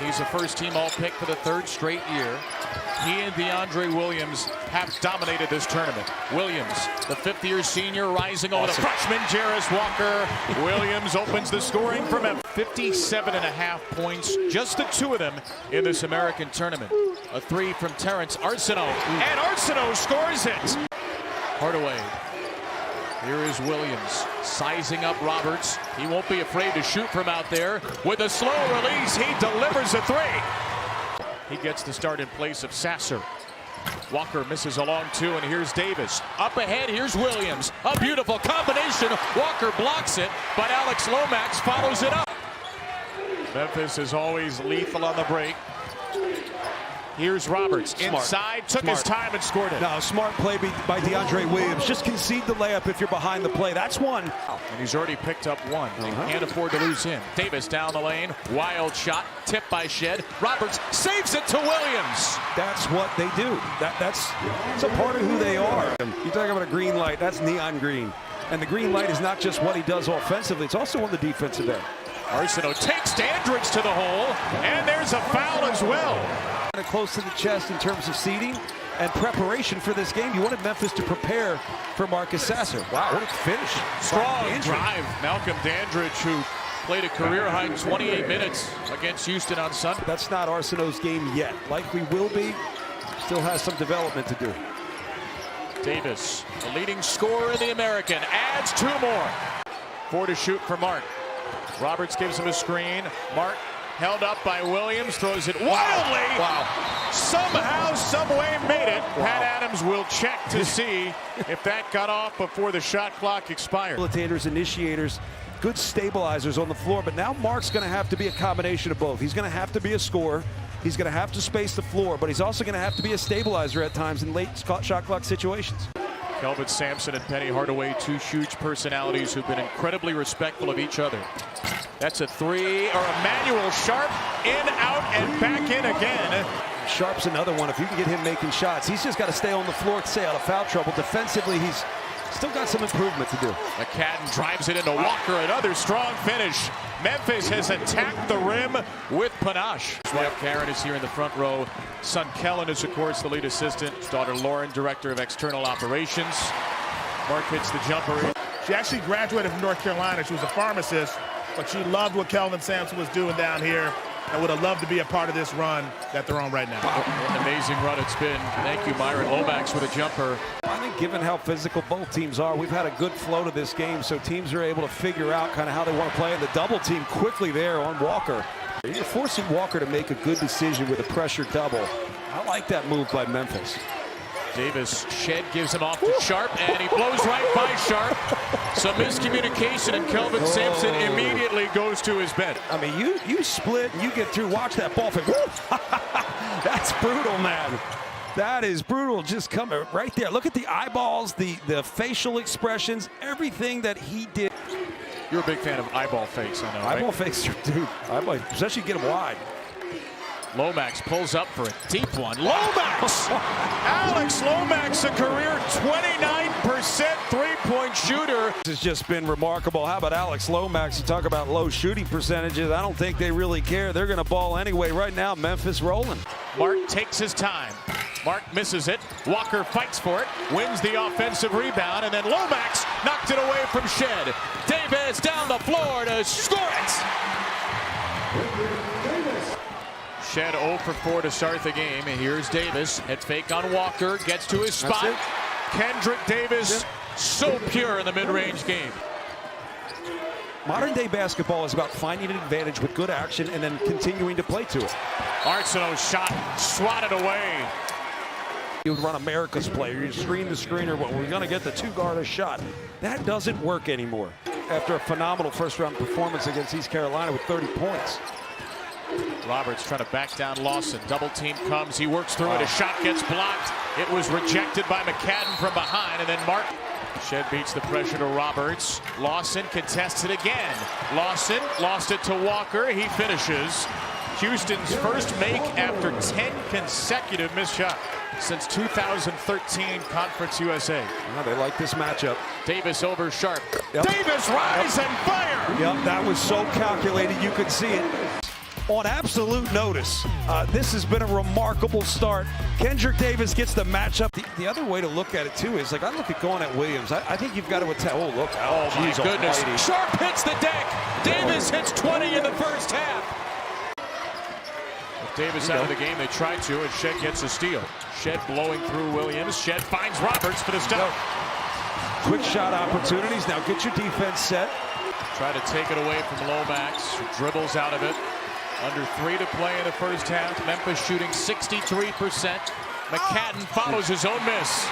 He's a first-team All-Pick for the third straight year. He and DeAndre Williams have dominated this tournament. Williams, the fifth-year senior, rising over the freshman Jarris Walker. Williams opens the scoring for Memphis. 57.5 points, just the two of them in this American tournament. A three from Terrence Arsenault, and Arsenault scores it. Hardaway. Here is Williams sizing up Roberts. He won't be afraid to shoot from out there. With a slow release, he delivers a three. He gets the start in place of Sasser. Walker misses a long two, and here's Davis. Up ahead, here's Williams. A beautiful combination. Walker blocks it, but Alex Lomax follows it up. Memphis is always lethal on the break. Here's Roberts inside, took his time and scored it. No, smart play by DeAndre Williams. Just concede the layup if you're behind the play. That's one. And he's already picked up one. They can't afford to lose him. Davis down the lane, wild shot, tipped by Shed. Roberts saves it to Williams. That's what they do. That's a part of who they are. You talk about a green light, that's neon green. And the green light is not just what he does offensively, it's also on the defensive end. Arsenault takes Dandridge to the hole, and there's a foul as well. Close to the chest in terms of seeding and preparation for this game. You wanted Memphis to prepare for Marcus Sasser. Wow, what a finish. Strong drive. Malcolm Dandridge, who played a career-high 28 minutes against Houston on Sunday. That's not Arsenault's game yet. Likely will be. Still has some development to do. Davis, the leading scorer in the American, adds two more. 4 to shoot for Mark. Roberts gives him a screen. Mark held up by Williams, throws it wildly. Wow. Somehow, someway made it. Wow. Pat Adams will check to see if that got off before the shot clock expired. Facilitators, initiators, good stabilizers on the floor, but now Mark's going to have to be a combination of both. He's going to have to be a scorer. He's going to have to space the floor, but he's also going to have to be a stabilizer at times in late shot clock situations. Kelvin Sampson and Penny Hardaway, two huge personalities who've been incredibly respectful of each other. That's a three, or Emmanuel Sharp, in, out, and back in again. Sharp's another one. If you can get him making shots, he's just got to stay on the floor to stay out of foul trouble. Defensively, he's still got some improvement to do. McCadden drives it into Walker, another strong finish. Memphis has attacked the rim with panache. His wife Karen is here in the front row. Son Kellen is, of course, the lead assistant. His daughter Lauren, director of external operations. Mark hits the jumper. She actually graduated from North Carolina. She was a pharmacist, but she loved what Kelvin Sampson was doing down here and would have loved to be a part of this run that they're on right now. What an amazing run it's been. Thank you, Myron Lomax, with a jumper. I think given how physical both teams are, we've had a good flow to this game, so teams are able to figure out kind of how they want to play. And the double team quickly there on Walker. You're forcing Walker to make a good decision with a pressure double. I like that move by Memphis. Davis, Shed gives him off to Sharp, and he blows right by Sharp. Some miscommunication, and Kelvin Sampson immediately goes to his bed. I mean, you split and you get through. Watch that ball fake. That's brutal, man. That is brutal. Just coming right there. Look at the eyeballs, the facial expressions, everything that he did. You're a big fan of eyeball fakes, I know, right? Eyeball fakes, dude. Especially get them wide. Lomax pulls up for a deep one. Lomax! Alex Lomax, a career 29% three-point shooter. This has just been remarkable. How about Alex Lomax? You talk about low shooting percentages. I don't think they really care. They're going to ball anyway. Right now, Memphis rolling. Mark takes his time. Mark misses it. Walker fights for it, wins the offensive rebound, and then Lomax knocked it away from Shed. Davis down the floor to score it. Shed 0 for 4 to start the game. And here's Davis. Head fake on Walker. Gets to his spot. Kendrick Davis, so pure in the mid-range game. Modern day basketball is about finding an advantage with good action and then continuing to play to it. Arsenault's shot swatted away. You would run America's play. You screen the screener, but we're going to get the two-guard a shot. That doesn't work anymore after a phenomenal first-round performance against East Carolina with 30 points. Roberts trying to back down Lawson. Double team comes. He works through it. A shot gets blocked. It was rejected by McCadden from behind. And then Mark. Shed beats the pressure to Roberts. Lawson contests it again. Lawson lost it to Walker. He finishes. Houston's first make after 10 consecutive missed shots since 2013 Conference USA. Oh, they like this matchup. Davis over Sharp. Yep. Davis rise and fire. Yep, that was so calculated you could see it. on absolute notice. This has been a remarkable start. Kendrick Davis gets the matchup. The other way to look at it, too, is like I look at going at Williams. I think you've got to attack. Oh, look. Oh, my goodness. Almighty. Sharp hits the deck. Davis hits 20 in the first half. With Davis out of the game, they try to, and Shed gets a steal. Shed blowing through Williams. Shed finds Roberts for the stop. Quick shot opportunities. Now get your defense set. Try to take it away from Lomax. Dribbles out of it. Under 3 to play in the first half. Memphis shooting 63%. McCadden follows his own miss.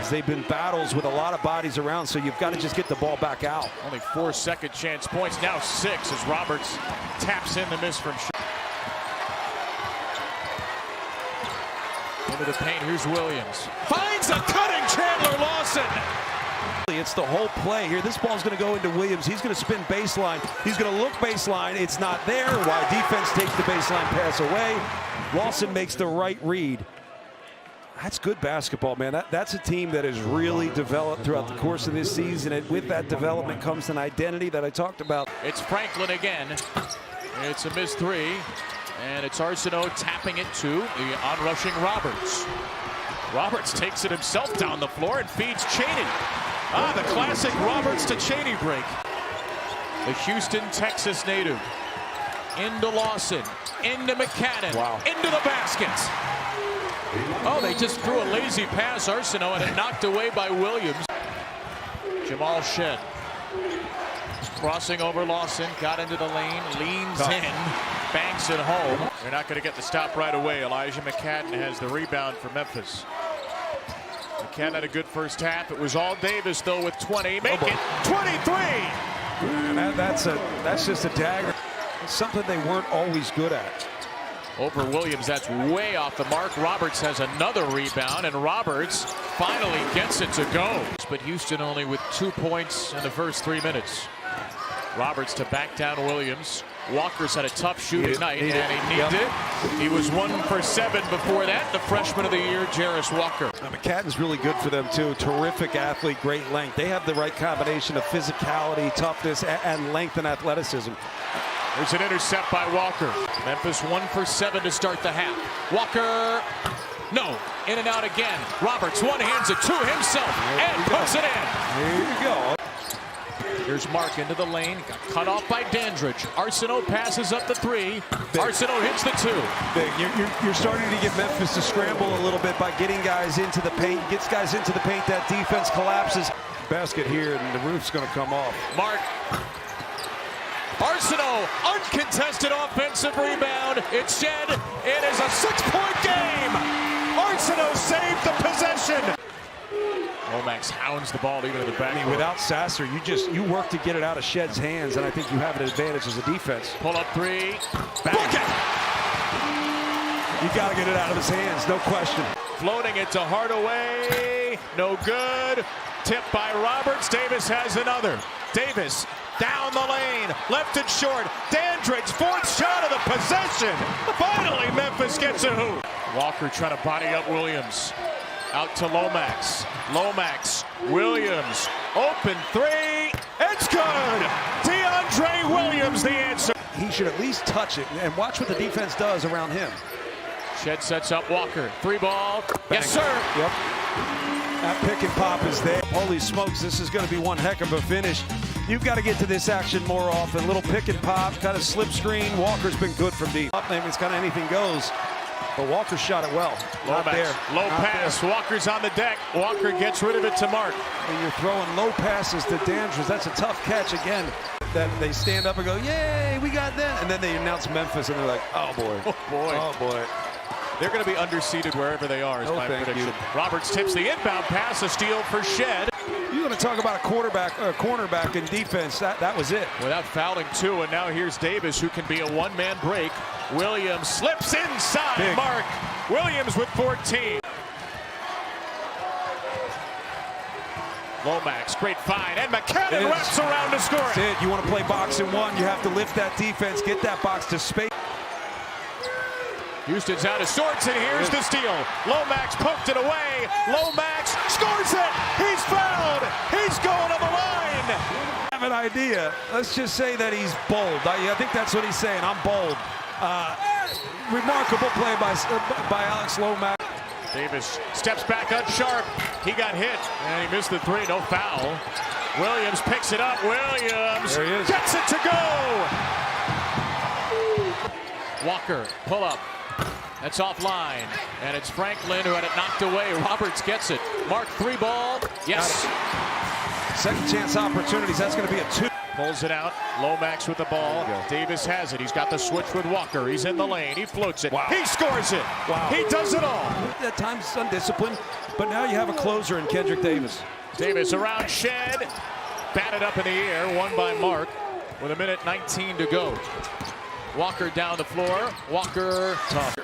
They've been battles with a lot of bodies around, so you've got to just get the ball back out. Only 4 second chance points. Now 6 as Roberts taps in the miss from Shed. Into the paint. Here's Williams. Finds a cutting Chandler Lawson. It's the whole play here. This ball's going to go into Williams. He's going to spin baseline. He's going to look baseline. It's not there. While defense takes the baseline pass away. Lawson makes the right read. That's good basketball, man. That's a team that has really developed throughout the course of this season. And with that development comes an identity that I talked about. It's Franklin again. It's a missed 3. And it's Arsenault tapping it to the onrushing Roberts. Roberts takes it himself down the floor and feeds Chaney. The classic Roberts to Chaney break. The Houston, Texas native. Into Lawson. Into McCadden. Wow. Into the basket. Oh, they just threw a lazy pass, Arsenault, and it knocked away by Williams. Jamal Shed. Crossing over Lawson. Got into the lane. Leans in. Banks it home. They're not going to get the stop right away. Elijah McCadden has the rebound for Memphis. McCadden had a good first half. It was all Davis, though, with 20. Make it 23! And that's just a dagger. It's something they weren't always good at. Over Williams, that's way off the mark. Roberts has another rebound, and Roberts finally gets it to go. But Houston only with 2 points in the first 3 minutes. Roberts to back down Williams. Walker's had a tough shooting night, and he needed it. He was 1 for 7 before that. The freshman of the year, Jarris Walker. Now, McCadden's really good for them, too. Terrific athlete, great length. They have the right combination of physicality, toughness, and length and athleticism. There's an intercept by Walker. Memphis 1 for 7 to start the half. Walker, no, in and out again. Roberts one-hands it to himself and puts it in. Here you go. Here's Mark into the lane. Got cut off by Dandridge. Arsenault passes up the 3. Arsenault hits the 2. You're starting to get Memphis to scramble a little bit by getting guys into the paint. Gets guys into the paint. That defense collapses. Basket here, and the roof's going to come off. Mark. Arsenault, uncontested offensive rebound. It's Shed. It is a 6-point game. Arsenault saved the possession. Lomax hounds the ball even to the back. I mean, without Sasser, you work to get it out of Shed's hands, and I think you have an advantage as a defense. Pull up 3. Bucket! You got to get it out of his hands, no question. Floating it to Hardaway. No good. Tipped by Roberts. Davis has another. Davis down the lane. Left it short. Dandridge, 4th shot of the possession. Finally, Memphis gets a hoop. Walker trying to body up Williams. Out to Lomax. Lomax. Williams. Open 3. It's good. DeAndre Williams, the answer. He should at least touch it and watch what the defense does around him. Shed sets up Walker. 3 ball. Yes, sir. Yep. That pick and pop is there. Holy smokes, this is going to be one heck of a finish. You've got to get to this action more often. Little pick and pop, kind of slip screen. Walker's been good from deep. It's kind of anything goes. But Walker shot it well. Not there. Low pass. Walker's on the deck. Walker gets rid of it to Mark. And you're throwing low passes to Dandridge. That's a tough catch again. That they stand up and go, yay, we got that. And then they announce Memphis, and they're like, oh, boy. Oh, boy. Oh, boy. They're going to be underseated wherever they are, is my prediction. Roberts tips the inbound pass, a steal for Shed. You're going to talk about a cornerback in defense. That was it. Without fouling 2, and now here's Davis, who can be a one-man break. Williams slips inside. Big. Mark Williams with 14. Lomax, great find, and McCadden wraps around to score it. That's it. You want to play box and 1, you have to lift that defense, get that box to space. Houston's out of sorts, and here's the steal. Lomax poked it away. Lomax scores it. He's fouled. He's going to the line. one. I have an idea. Let's just say that he's bold. I think that's what he's saying. I'm bold. Remarkable play by Alex Lomax. Davis steps back unsharp. He got hit, and he missed the three. No foul. Williams picks it up. Williams There he is. gets it to go. Walker, pull up. That's offline, and it's Franklin who had it knocked away. Roberts gets it. Mark, three ball. Yes. Second chance opportunities. That's going to be a 2. Pulls it out. Lomax with the ball. Davis has it. He's got the switch with Walker. He's in the lane. He floats it. Wow. He scores it. Wow. He does it all. At times it's undisciplined, but now you have a closer in Kendrick Davis. Davis around Shed. Batted up in the air. Won by Mark with 1:19 to go. Walker down the floor. Walker tough.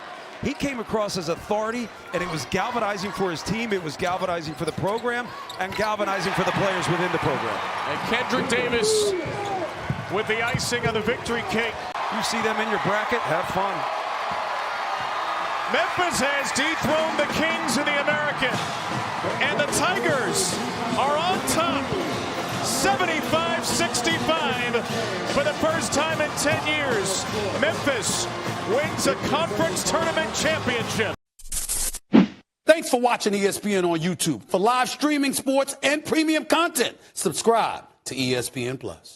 He came across as authority, and it was galvanizing for his team. It was galvanizing for the program and galvanizing for the players within the program. And Kendrick Davis with the icing on the victory cake. You see them in your bracket, have fun. Memphis has dethroned the Kings in the American. And the Tigers are on top. 75-65 for the first time in 10 years. Memphis wins a conference tournament championship. Thanks for watching ESPN on YouTube. For live streaming, sports, and premium content, subscribe to ESPN+.